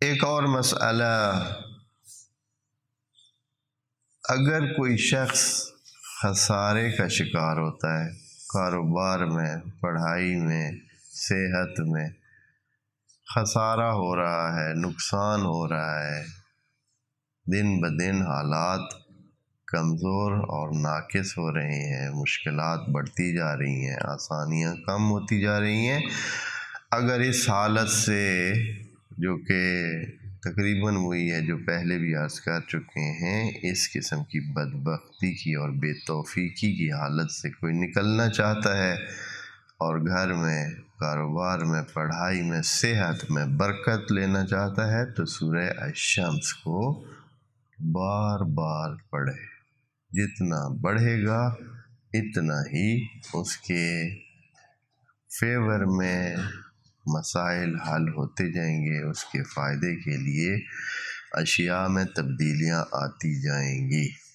ایک اور مسئلہ، اگر کوئی شخص خسارے کا شکار ہوتا ہے، کاروبار میں، پڑھائی میں، صحت میں خسارہ ہو رہا ہے، نقصان ہو رہا ہے، دن بدن حالات کمزور اور ناقص ہو رہے ہیں، مشکلات بڑھتی جا رہی ہیں، آسانیاں کم ہوتی جا رہی ہیں، اگر اس حالت سے جو کہ تقریباً وہی ہے جو پہلے بھی عرض کر چکے ہیں، اس قسم کی بدبختی کی اور بے توفیقی کی حالت سے کوئی نکلنا چاہتا ہے اور گھر میں، کاروبار میں، پڑھائی میں، صحت میں برکت لینا چاہتا ہے تو سورہ الشمس کو بار بار پڑھے۔ جتنا پڑھے گا اتنا ہی اس کے فیور میں مسائل حل ہوتے جائیں گے، اس کے فائدے کے لیے اشیاء میں تبدیلیاں آتی جائیں گی۔